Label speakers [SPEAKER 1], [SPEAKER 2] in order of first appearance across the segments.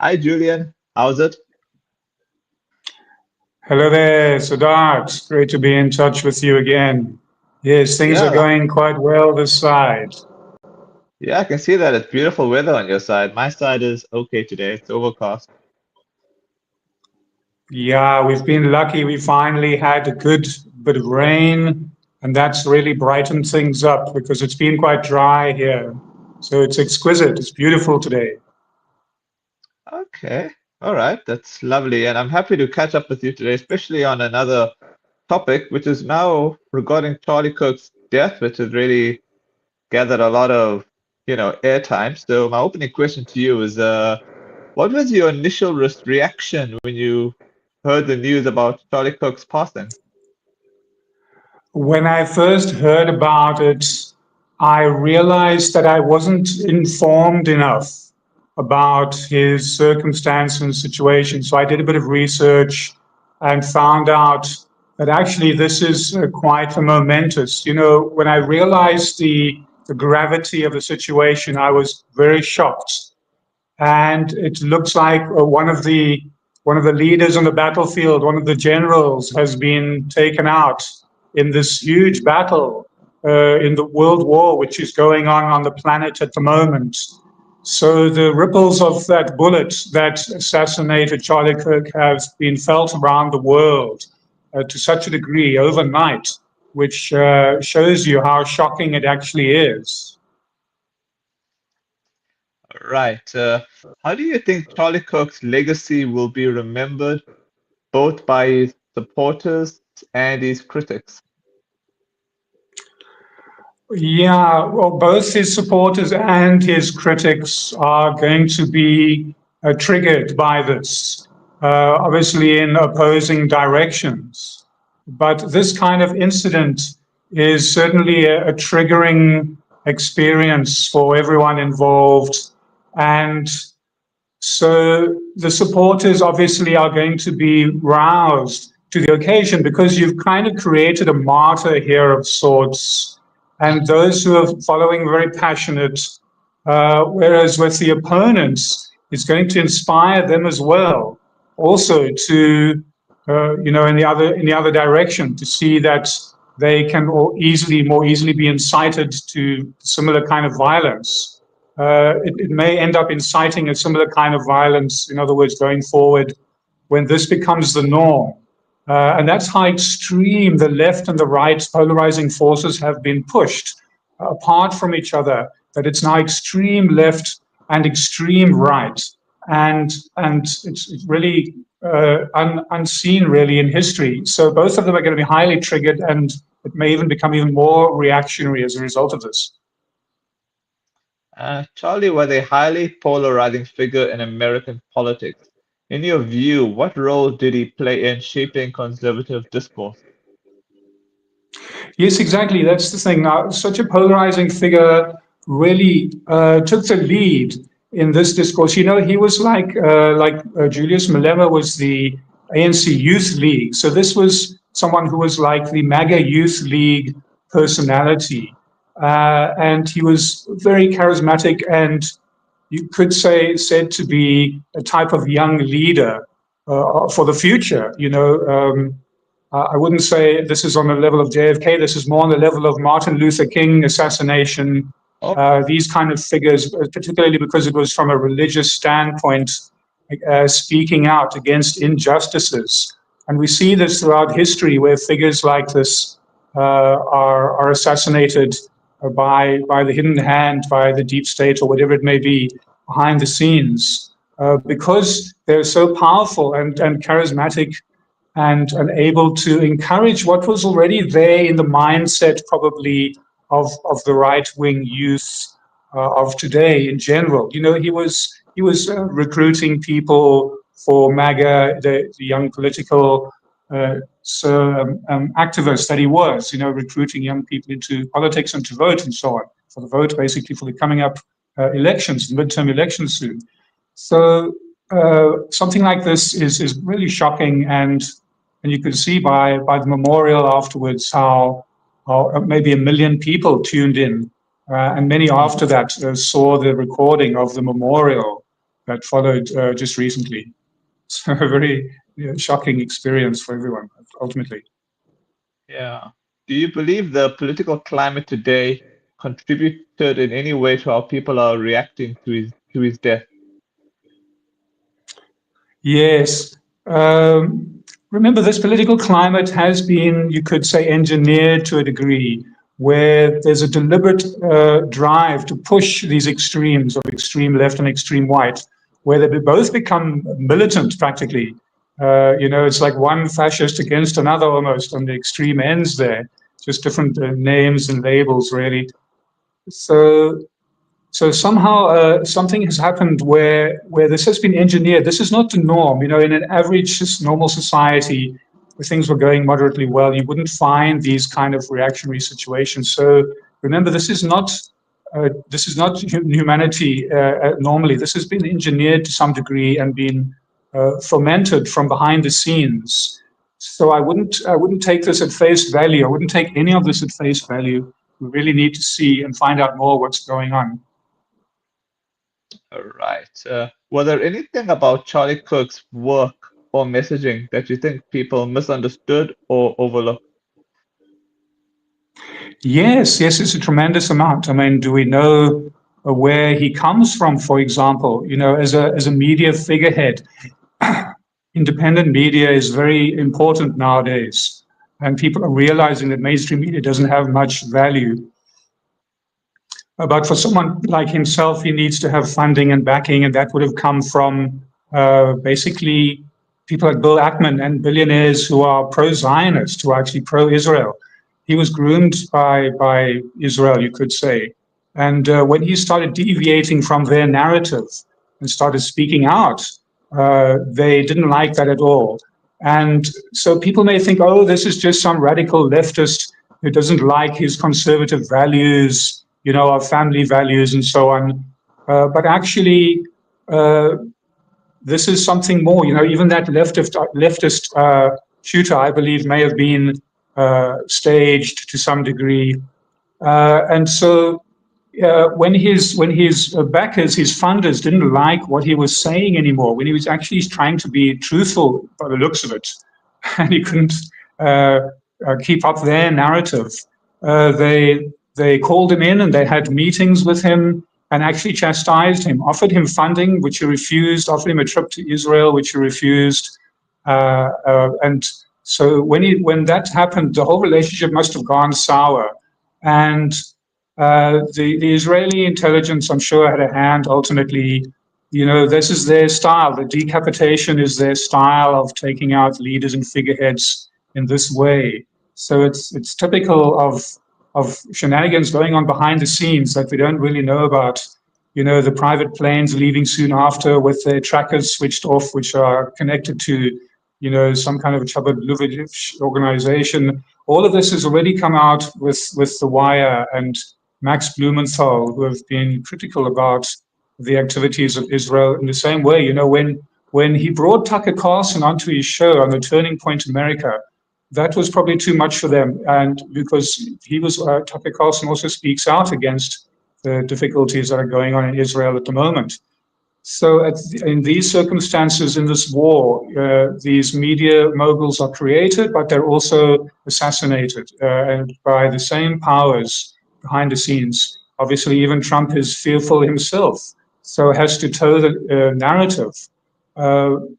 [SPEAKER 1] Hi, Julian. How's it?
[SPEAKER 2] Hello there, Siddharth. Great to be in touch with you again. Yes, things are
[SPEAKER 1] Yeah,
[SPEAKER 2] going quite well this side.
[SPEAKER 1] yeah, I can see that it's beautiful weather on your side. My side is okay today. It's overcast.
[SPEAKER 2] Yeah, we've been lucky. We finally had a good bit of rain, and that's really brightened things up because it's been quite dry here. So it's exquisite. It's beautiful today.
[SPEAKER 1] Okay, all right, that's lovely. And I'm happy to catch up with you today, especially on another topic, which is now regarding Charlie Kirk's death, which has really gathered a lot of, airtime. So my opening question to you is, what was your initial reaction when you heard the news about Charlie Kirk's passing?
[SPEAKER 2] When I first heard about it, I realized that I wasn't informed enough about his circumstance and situation. So I did a bit of research and found out that actually this is quite a momentous. When I realized the gravity of the situation, I was very shocked. And it looks like one of the leaders on the battlefield, one of the generals, has been taken out in this huge battle in the world war, which is going on the planet at the moment. So the ripples of that bullet that assassinated Charlie Kirk have been felt around the world to such a degree overnight, which shows you how shocking it actually is.
[SPEAKER 1] Right. How do you think Charlie Kirk's legacy will be remembered both by his supporters and his critics?
[SPEAKER 2] Yeah, well, both his supporters and his critics are going to be triggered by this, obviously in opposing directions. But this kind of incident is certainly a triggering experience for everyone involved. And so the supporters obviously are going to be roused to the occasion because you've kind of created a martyr here of sorts. And those who are following very passionate, whereas with the opponents, it's going to inspire them as well, also to, in the other direction, to see that they can more easily be incited to similar kind of violence. It may end up inciting a similar kind of violence, in other words, going forward when this becomes the norm. And that's how extreme the left and the right polarizing forces have been pushed apart from each other, that it's now extreme left and extreme right. And it's really unseen really in history. So both of them are going to be highly triggered, and it may even become even more reactionary as a result of this.
[SPEAKER 1] Charlie was a highly polarizing figure in American politics. In your view, what role did he play in shaping conservative discourse?
[SPEAKER 2] Yes, exactly. That's the thing. Now, such a polarizing figure really took the lead in this discourse. He was like Julius Malema was the ANC Youth League. So this was someone who was like the MAGA Youth League personality. And he was very charismatic and you could say said to be a type of young leader for the future. I wouldn't say this is on the level of JFK. This is more on the level of Martin Luther King assassination.
[SPEAKER 1] Oh,
[SPEAKER 2] These kind of figures, particularly because it was from a religious standpoint, speaking out against injustices. And we see this throughout history, where figures like this are assassinated by the hidden hand, by the deep state, or whatever it may be, behind the scenes, because they're so powerful and charismatic and able to encourage what was already there in the mindset, probably of the right wing youth of today in general. He was recruiting people for MAGA, the young political activist that he was. Recruiting young people into politics and to vote and so on, for the vote, basically for the coming up elections, the midterm elections soon. So something like this is really shocking, and you could see by the memorial afterwards how maybe 1 million people tuned in, and many
[SPEAKER 1] mm,
[SPEAKER 2] after that saw the recording of the memorial. that followed just recently. So a very shocking experience for everyone, ultimately.
[SPEAKER 1] Yeah. Do you believe the political climate today contributed in any way to how people are reacting to his death?
[SPEAKER 2] Yes. Remember, this political climate has been, you could say, engineered to a degree, where there's a deliberate drive to push these extremes of extreme left and extreme right, where they both become militant practically. It's like one fascist against another almost on the extreme ends there, just different names and labels, really. So somehow something has happened where this has been engineered. This is not the norm. In an average normal society where things were going moderately well, you wouldn't find these kind of reactionary situations. So remember, this is not humanity normally. This has been engineered to some degree and been fomented from behind the scenes. So I wouldn't take this at face value. I wouldn't take any of this at face value. We really need to see and find out more what's going on.
[SPEAKER 1] All right. Was there anything about Charlie Kirk's work or messaging that you think people misunderstood or overlooked?
[SPEAKER 2] Yes, it's a tremendous amount. I mean, do we know where he comes from, for example? As a media figurehead, independent media is very important nowadays, and people are realizing that mainstream media doesn't have much value. But for someone like himself, he needs to have funding and backing, and that would have come from basically people like Bill Ackman and billionaires who are pro-Zionist, who are actually pro-Israel. He was groomed by Israel, you could say. And when he started deviating from their narrative and started speaking out, they didn't like that at all. And so people may think, oh, this is just some radical leftist who doesn't like his conservative values, our family values and so on. But actually, this is something more. Even that leftist shooter, I believe, may have been staged to some degree. And so when his backers, his funders, didn't like what he was saying anymore, when he was actually trying to be truthful by the looks of it, and he couldn't keep up their narrative, they called him in and they had meetings with him and actually chastised him, offered him funding, which he refused, offered him a trip to Israel, which he refused. And so when that happened, the whole relationship must have gone sour. And the Israeli intelligence, I'm sure, had a hand ultimately. This is their style. The decapitation is their style of taking out leaders and figureheads in this way. So it's typical of shenanigans going on behind the scenes that we don't really know about. The private planes leaving soon after with their trackers switched off, which are connected to, some kind of Chabad Lubavitch organization. All of this has already come out with The Wire and Max Blumenthal, who have been critical about the activities of Israel in the same way. When he brought Tucker Carlson onto his show on the Turning Point America, that was probably too much for them. And because Tucker Carlson also speaks out against the difficulties that are going on in Israel at the moment. So in these circumstances, in this war, these media moguls are created, but they're also assassinated by the same powers behind the scenes. Obviously, even Trump is fearful himself, so has to toe the narrative.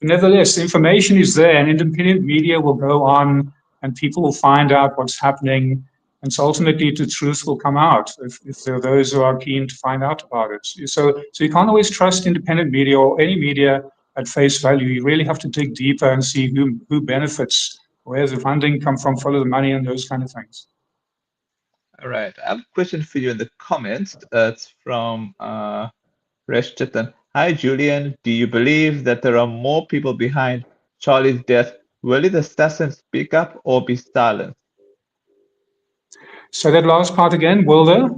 [SPEAKER 2] Nevertheless, the information is there, and independent media will go on, and people will find out what's happening. And so ultimately, the truth will come out if there are those who are keen to find out about it. So you can't always trust independent media or any media at face value. You really have to dig deeper and see who benefits, where's the funding come from, follow the money, and those kind of things.
[SPEAKER 1] All right. I have a question for you in the comments. It's from Resh Chitan. Hi, Julian. Do you believe that there are more people behind Charlie's death? Will the assassin speak up or be silenced?
[SPEAKER 2] So that last part again, will there?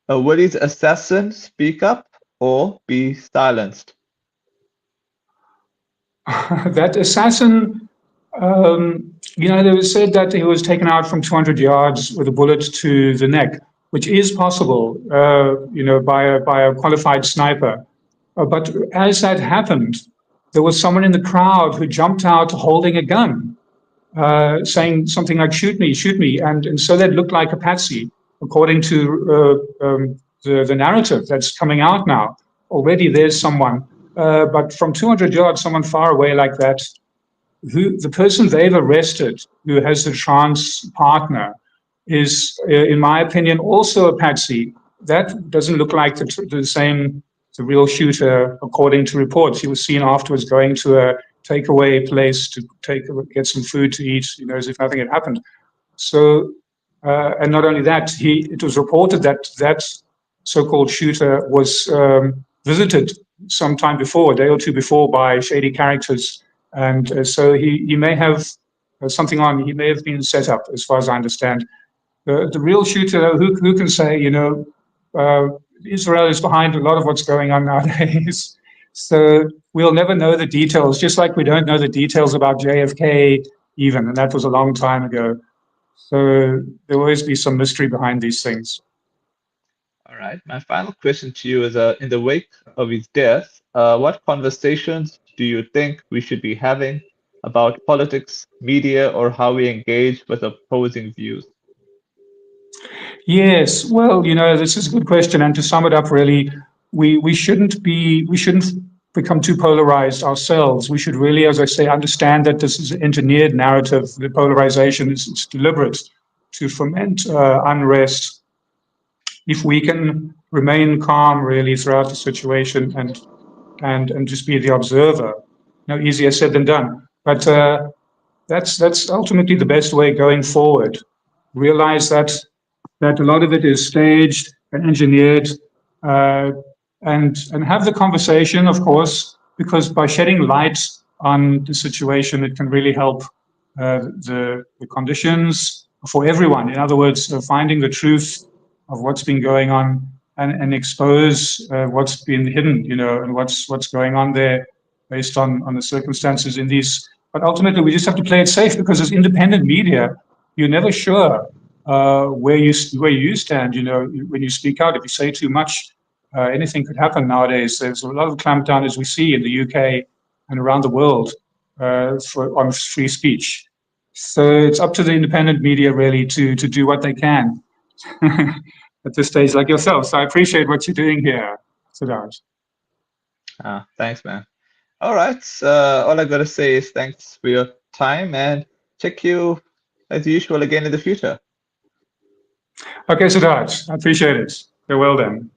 [SPEAKER 1] Will his assassin speak up or be silenced?
[SPEAKER 2] That assassin, they was said that he was taken out from 200 yards with a bullet to the neck, which is possible, by a qualified sniper. But as that happened, there was someone in the crowd who jumped out holding a gun, saying something like, shoot me, shoot me. And so that looked like a patsy, according to the narrative that's coming out now. Already there's someone, but from 200 yards, someone far away like that, who the person they've arrested, who has the trans partner, is, in my opinion, also a patsy. That doesn't look like the real shooter, according to reports. He was seen afterwards going to a takeaway place to get some food to eat, as if nothing had happened. So, and not only that, it was reported that so-called shooter was visited sometime before, a day or two before, by shady characters. And so he may have something on. He may have been set up, as far as I understand. The real shooter, who can say, Israel is behind a lot of what's going on nowadays. So we'll never know the details, just like we don't know the details about JFK even, and that was a long time ago. So there'll always be some mystery behind these things.
[SPEAKER 1] All right. My final question to you is, in the wake of his death, what conversations do you think we should be having about politics, media, or how we engage with opposing views?
[SPEAKER 2] Yes, well, this is a good question. And to sum it up, really, we shouldn't become too polarized ourselves. We should really, as I say, understand that this is an engineered narrative. The polarization is deliberate to foment unrest. If we can remain calm, really, throughout the situation and just be the observer, easier said than done. But that's ultimately the best way going forward. Realize that a lot of it is staged and engineered, and have the conversation, of course, because by shedding light on the situation, it can really help the conditions for everyone. In other words, finding the truth of what's been going on and expose what's been hidden, and what's going on there based on the circumstances in these. But ultimately, we just have to play it safe, because as independent media, you're never sure where you stand. When you speak out, if you say too much, anything could happen nowadays. There's a lot of clampdown, as we see in the UK and around the world, on free speech. So it's up to the independent media really to do what they can at this stage, like yourself. So I appreciate what you're doing here, Siddharth.
[SPEAKER 1] Thanks, man. All right. All I gotta say is thanks for your time, and check you as usual again in the future.
[SPEAKER 2] Okay, Siddharth, I appreciate it. Farewell then.